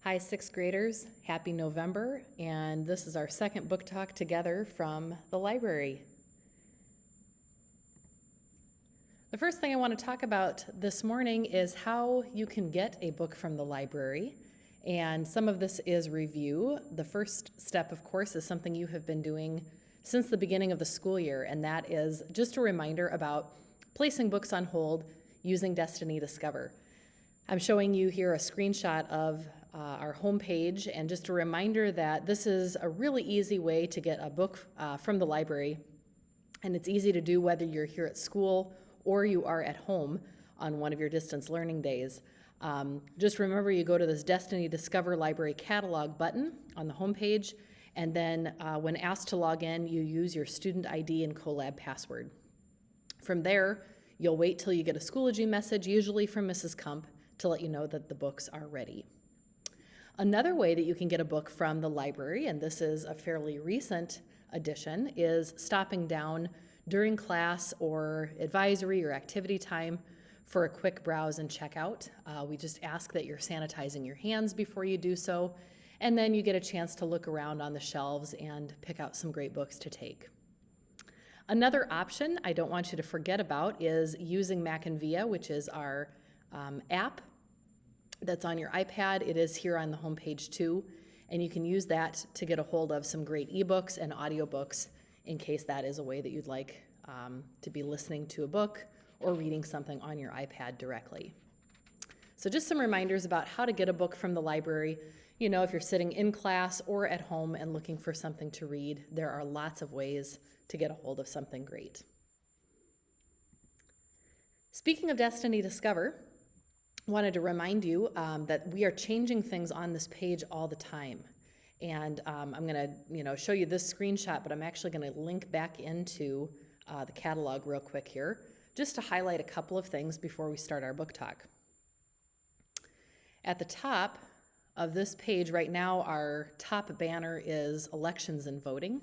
Hi, sixth graders. Happy November, and this is our second book talk together from the library. The first thing I want to talk about this morning is how you can get a book from the library, and some of this is review. The first step, of course, is something you have been doing since the beginning of the school year, and that is just a reminder about placing books on hold using Destiny Discover. I'm showing you here a screenshot of our homepage, and just a reminder that this is a really easy way to get a book from the library, and it's easy to do whether you're here at school or you are at home on one of your distance learning days. Just remember, you go to this Destiny Discover Library Catalog button on the homepage, and then when asked to log in, you use your student ID and CoLab password. From there, you'll wait till you get a Schoology message, usually from Mrs. Kump, to let you know that the books are ready. Another way that you can get a book from the library, and this is a fairly recent addition, is stopping down during class or advisory or activity time for a quick browse and checkout. We just ask that you're sanitizing your hands before you do so, and then you get a chance to look around on the shelves and pick out some great books to take. Another option I don't want you to forget about is using Mac and Via, which is our app that's on your iPad. It is here on the homepage too, and you can use that to get a hold of some great ebooks and audiobooks in case that is a way that you'd like to be listening to a book or reading something on your iPad directly. So just some reminders about how to get a book from the library. You know, if you're sitting in class or at home and looking for something to read, there are lots of ways to get a hold of something great. Speaking of Destiny Discover, wanted to remind you that we are changing things on this page all the time. And I'm going to show you this screenshot, but I'm actually going to link back into the catalog real quick here, just to highlight a couple of things before we start our book talk. At the top of this page right now, our top banner is elections and voting.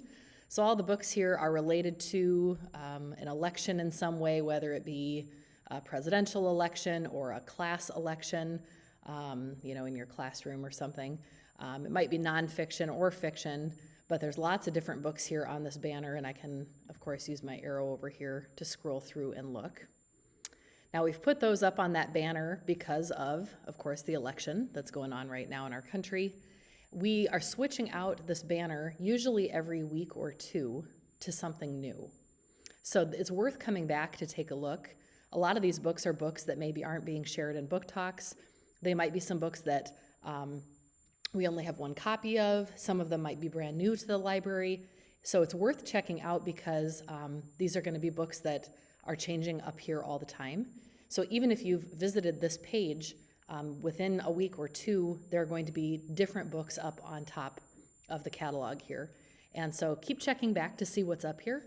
So all the books here are related to an election in some way, whether it be a presidential election or a class election, in your classroom or something. It might be nonfiction or fiction, but there's lots of different books here on this banner, and I can, of course, use my arrow over here to scroll through and look. Now, we've put those up on that banner because of course, the election that's going on right now in our country. We are switching out this banner usually every week or two to something new. So it's worth coming back to take a look. A lot of these books are books that maybe aren't being shared in book talks. They might be some books that we only have one copy of. Some of them might be brand new to the library. So it's worth checking out because these are going to be books that are changing up here all the time. So even if you've visited this page, within a week or two, there are going to be different books up on top of the catalog here. And so keep checking back to see what's up here,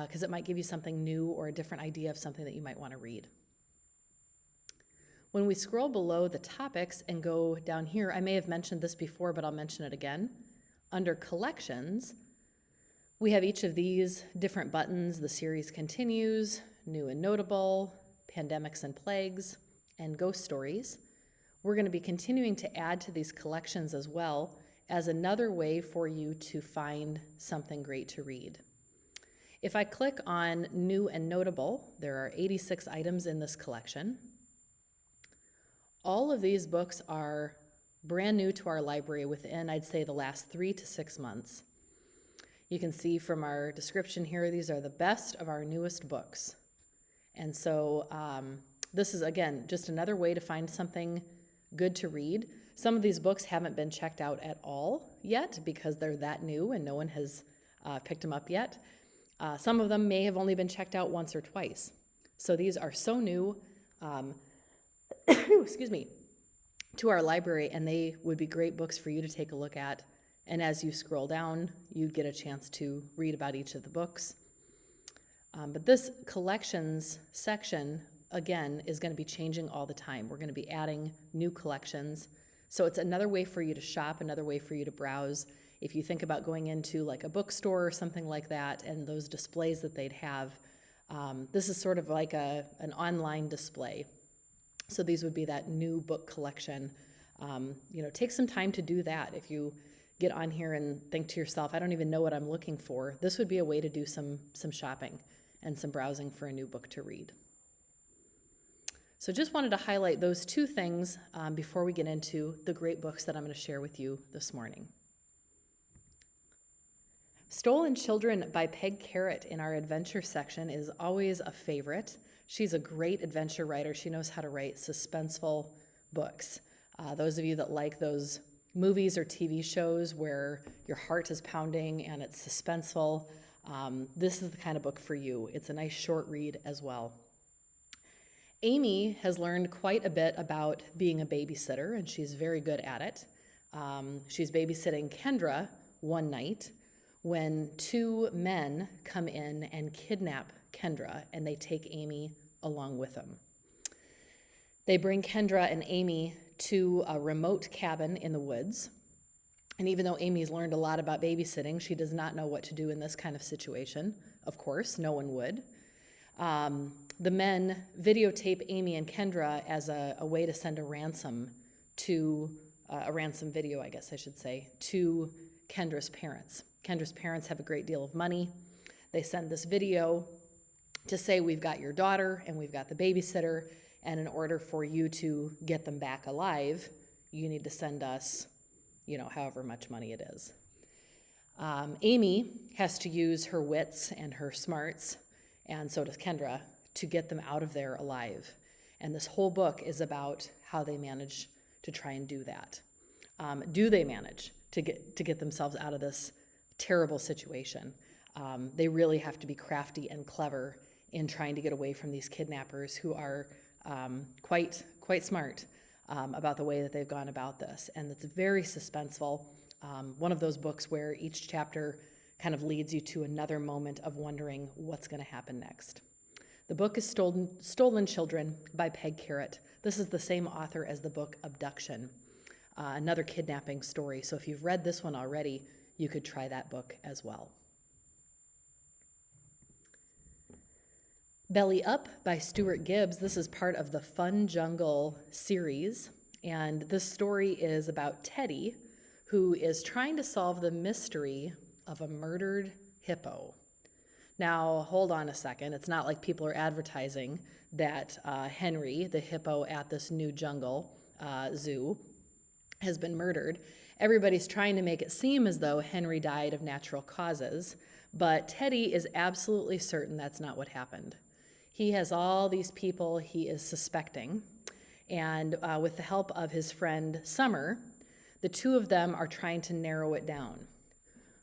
because it might give you something new or a different idea of something that you might want to read. When we scroll below the topics and go down here, I may have mentioned this before, but I'll mention it again. Under collections, we have each of these different buttons. The series continues, new and notable, pandemics and plagues, and ghost stories. We're going to be continuing to add to these collections as well as another way for you to find something great to read. If I click on new and notable, there are 86 items in this collection. All of these books are brand new to our library within, I'd say, the last 3 to 6 months. You can see from our description here, these are the best of our newest books. And so this is, again, just another way to find something good to read. Some of these books haven't been checked out at all yet because they're that new and no one has picked them up yet. Some of them may have only been checked out once or twice. So these are so new, to our library, and they would be great books for you to take a look at. And as you scroll down, you get a chance to read about each of the books. But this collections section, again, is going to be changing all the time. We're going to be adding new collections. So it's another way for you to shop, another way for you to browse. If you think about going into like a bookstore or something like that and those displays that they'd have, this is sort of like an online display. So these would be that new book collection Take some time to do that. If you get on here and think to yourself, I don't even know what I'm looking for, this would be a way to do some shopping and some browsing for a new book to read. So just wanted to highlight those two things before we get into the great books that I'm going to share with you this morning. Stolen Children by Peg Carrot in our adventure section is always a favorite. She's a great adventure writer. She knows how to write suspenseful books. Those of you that like those movies or TV shows where your heart is pounding and it's suspenseful, this is the kind of book for you. It's a nice short read as well. Amy has learned quite a bit about being a babysitter, and she's very good at it. She's babysitting Kendra one night when two men come in and kidnap Kendra, and they take Amy along with them. They bring Kendra and Amy to a remote cabin in the woods. And even though Amy's learned a lot about babysitting, she does not know what to do in this kind of situation. Of course, no one would. The men videotape Amy and Kendra as a way to send a ransom video, I guess I should say, to Kendra's parents. Kendra's parents have a great deal of money. They send this video to say, we've got your daughter and we've got the babysitter, and in order for you to get them back alive, you need to send us, however much money it is. Amy has to use her wits and her smarts, and so does Kendra, to get them out of there alive. And this whole book is about how they manage to try and do that. Do they manage to get themselves out of this terrible situation? They really have to be crafty and clever in trying to get away from these kidnappers who are quite smart about the way that they've gone about this. And it's very suspenseful. One of those books where each chapter kind of leads you to another moment of wondering what's going to happen next. The book is Stolen Children by Peg Carrot. This is the same author as the book Abduction, another kidnapping story. So if you've read this one already, you could try that book as well. Belly Up by Stuart Gibbs. This is part of the Fun Jungle series, and this story is about Teddy, who is trying to solve the mystery of a murdered hippo. Now, hold on a second. It's not like people are advertising that Henry, the hippo at this new jungle zoo, has been murdered. Everybody's trying to make it seem as though Henry died of natural causes, but Teddy is absolutely certain that's not what happened. He has all these people he is suspecting, and with the help of his friend Summer, the two of them are trying to narrow it down.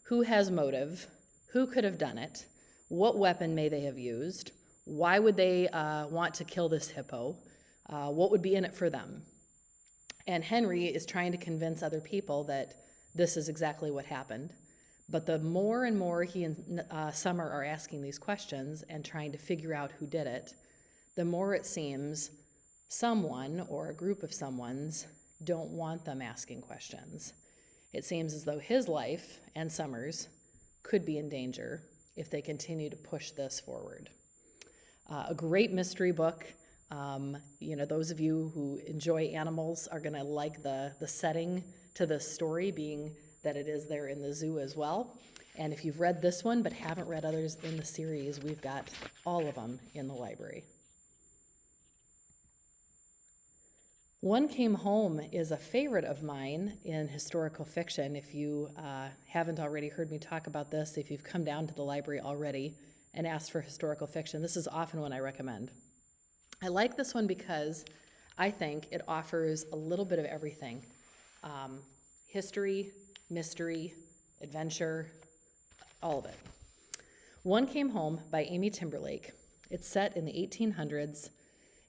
Who has motive? Who could have done it? What weapon may they have used? Why would they want to kill this hippo? What would be in it for them? And Henry is trying to convince other people that this is exactly what happened. But the more and more he and Summer are asking these questions and trying to figure out who did it, the more it seems someone or a group of someones don't want them asking questions. It seems as though his life and Summer's could be in danger if they continue to push this forward. A great mystery book. Those of you who enjoy animals are going to like the setting to this story, being that it is there in the zoo as well. And if you've read this one but haven't read others in the series, we've got all of them in the library. One Came Home is a favorite of mine in historical fiction. If you haven't already heard me talk about this, if you've come down to the library already and asked for historical fiction, this is often one I recommend. I like this one because I think it offers a little bit of everything. History, mystery, adventure, all of it. One Came Home by Amy Timberlake. It's set in the 1800s.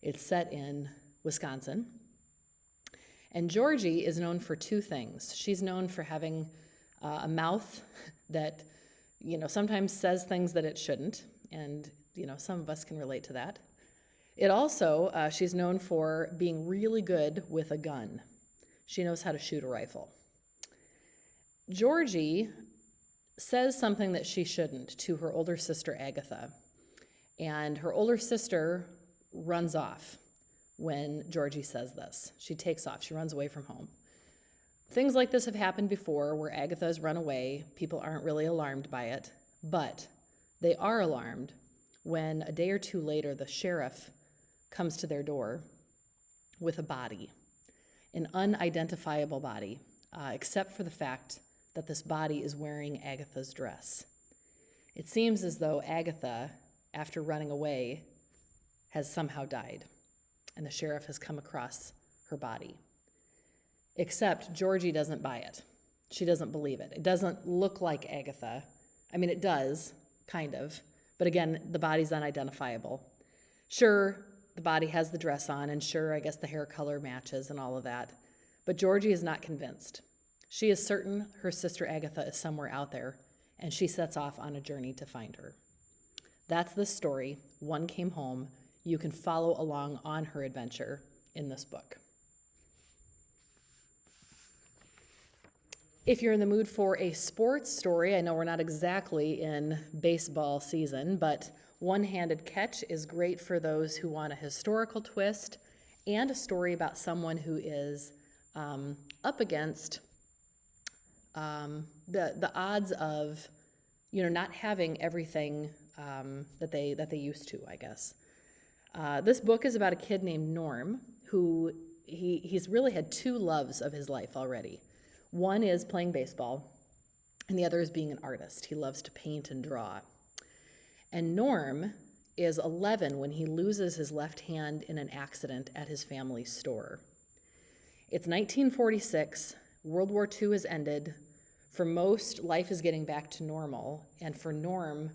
It's set in Wisconsin. And Georgie is known for two things. She's known for having a mouth that, sometimes says things that it shouldn't. And, some of us can relate to that. It also, she's known for being really good with a gun. She knows how to shoot a rifle. Georgie says something that she shouldn't to her older sister, Agatha. And her older sister runs off when Georgie says this. She takes off. She runs away from home. Things like this have happened before where Agatha has run away. People aren't really alarmed by it, but they are alarmed when a day or two later the sheriff comes to their door with a body, an unidentifiable body, except for the fact that this body is wearing Agatha's dress. It seems as though Agatha, after running away, has somehow died, and the sheriff has come across her body. Except Georgie doesn't buy it. She doesn't believe it. It doesn't look like Agatha. I mean, it does, kind of, but again, the body's unidentifiable. Sure, the body has the dress on, and sure, I guess the hair color matches and all of that, but Georgie is not convinced. She is certain her sister Agatha is somewhere out there, and she sets off on a journey to find her. That's the story, One Came Home. You can follow along on her adventure in this book. If you're in the mood for a sports story, I know we're not exactly in baseball season, but One-Handed Catch is great for those who want a historical twist and a story about someone who is up against the odds of, not having everything that they used to, I guess. This book is about a kid named Norm who he's really had two loves of his life already. One is playing baseball, and the other is being an artist. He loves to paint and draw. And Norm is 11 when he loses his left hand in an accident at his family's store. It's 1946. World War II has ended. For most, life is getting back to normal. And for Norm,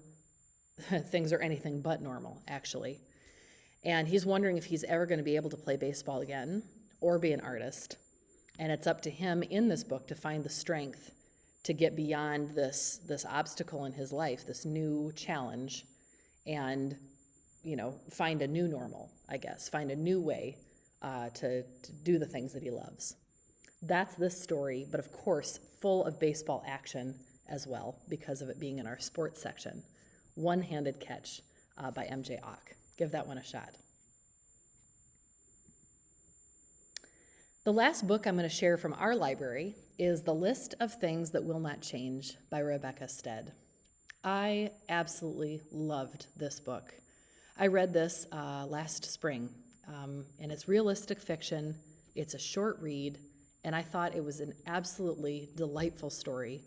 things are anything but normal, actually. And he's wondering if he's ever going to be able to play baseball again or be an artist. And it's up to him in this book to find the strength to get beyond this obstacle in his life, this new challenge, and find a new normal, I guess, find a new way to do the things that he loves. That's this story, but of course, full of baseball action as well because of it being in our sports section. One-Handed Catch by M.J. Auk. Give that one a shot. The last book I'm going to share from our library is The List of Things That Will Not Change by Rebecca Stead. I absolutely loved this book. I read this last spring, and it's realistic fiction. It's a short read, and I thought it was an absolutely delightful story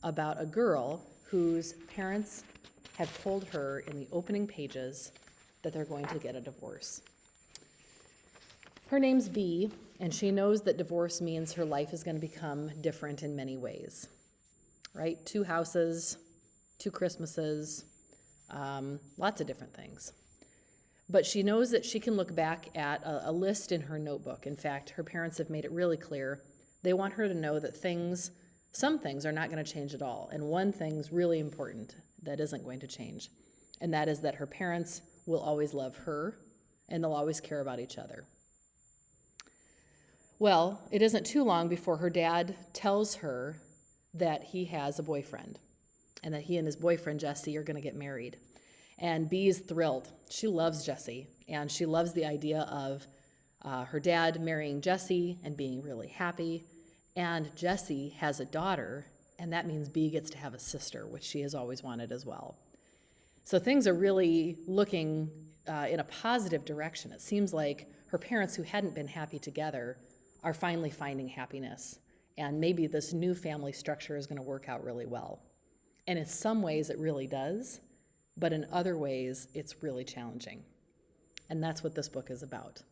about a girl whose parents have told her in the opening pages that they're going to get a divorce. Her name's Bee, and she knows that divorce means her life is going to become different in many ways, right? 2 houses, 2 Christmases, lots of different things. But she knows that she can look back at a list in her notebook. In fact, her parents have made it really clear. They want her to know that some things are not going to change at all. And one thing's really important that isn't going to change, and that is that her parents will always love her, and they'll always care about each other. Well, it isn't too long before her dad tells her that he has a boyfriend and that he and his boyfriend, Jesse, are going to get married. And Bee is thrilled. She loves Jesse, and she loves the idea of her dad marrying Jesse and being really happy. And Jesse has a daughter, and that means Bee gets to have a sister, which she has always wanted as well. So things are really looking in a positive direction. It seems like her parents, who hadn't been happy together, are finally finding happiness, and maybe this new family structure is going to work out really well. And in some ways it really does, but in other ways it's really challenging. And that's what this book is about.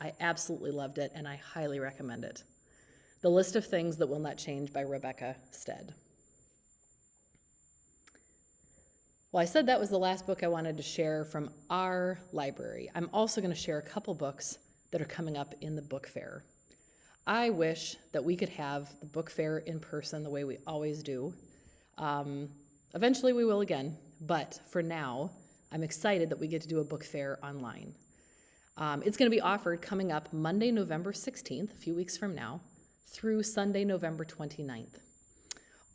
I absolutely loved it, and I highly recommend it. The List of Things That Will Not Change by Rebecca Stead. Well, I said that was the last book I wanted to share from our library. I'm also going to share a couple books that are coming up in the book fair. I wish that we could have the book fair in person the way we always do. Eventually we will again, but for now, I'm excited that we get to do a book fair online. It's going to be offered coming up Monday, November 16th, a few weeks from now, through Sunday, November 29th.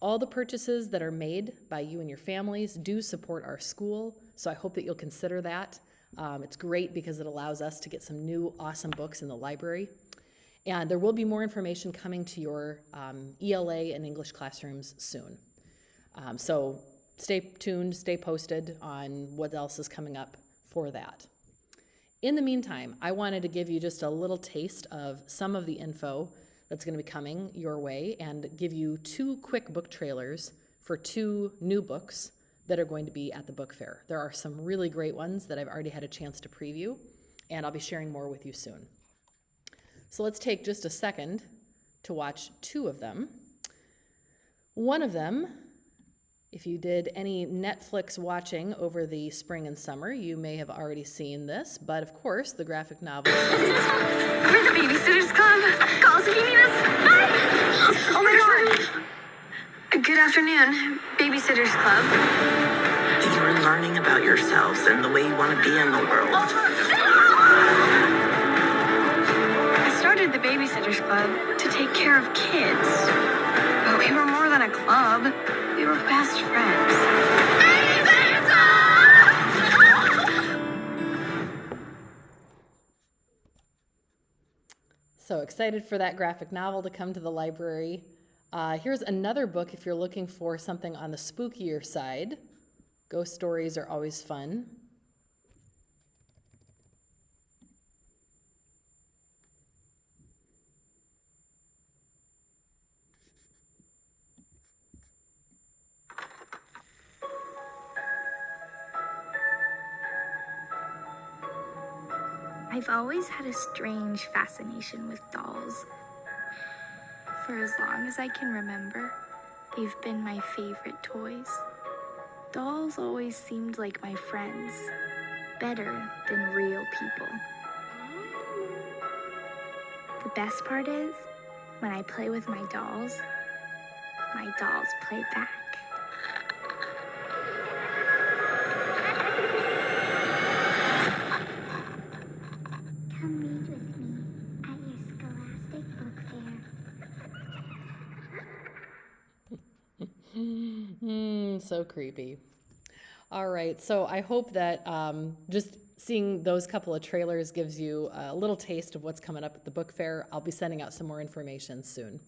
All the purchases that are made by you and your families do support our school, so I hope that you'll consider that. It's great because it allows us to get some new awesome books in the library. And there will be more information coming to your ELA and English classrooms soon. So stay tuned, stay posted on what else is coming up for that. In the meantime, I wanted to give you just a little taste of some of the info that's going to be coming your way and give you 2 quick book trailers for 2 new books that are going to be at the book fair. There are some really great ones that I've already had a chance to preview, and I'll be sharing more with you soon. So let's take just a second to watch 2 of them. One of them, if you did any Netflix watching over the spring and summer, you may have already seen this, but of course, the graphic novel. We're the Babysitters Club. Call us if you need us. Bye. Oh my God. Good afternoon, Babysitters Club. You're learning about yourselves and the way you want to be in the world. I started the Babysitters Club to take care of kids. But we were more than a club. We were best friends. So excited for that graphic novel to come to the library. Here's another book if you're looking for something on the spookier side. Ghost stories are always fun. I've always had a strange fascination with dolls. For as long as I can remember, they've been my favorite toys. Dolls always seemed like my friends, better than real people. The best part is, when I play with my dolls play back. Come read with me at your Scholastic Book Fair. So creepy. All right, so I hope that just seeing those couple of trailers gives you a little taste of what's coming up at the book fair. I'll be sending out some more information soon.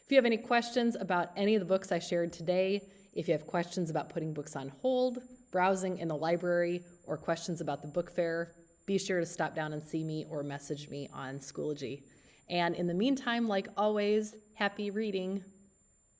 If you have any questions about any of the books I shared today, if you have questions about putting books on hold, browsing in the library, or questions about the book fair, be sure to stop down and see me or message me on Schoology. And in the meantime, like always, happy reading.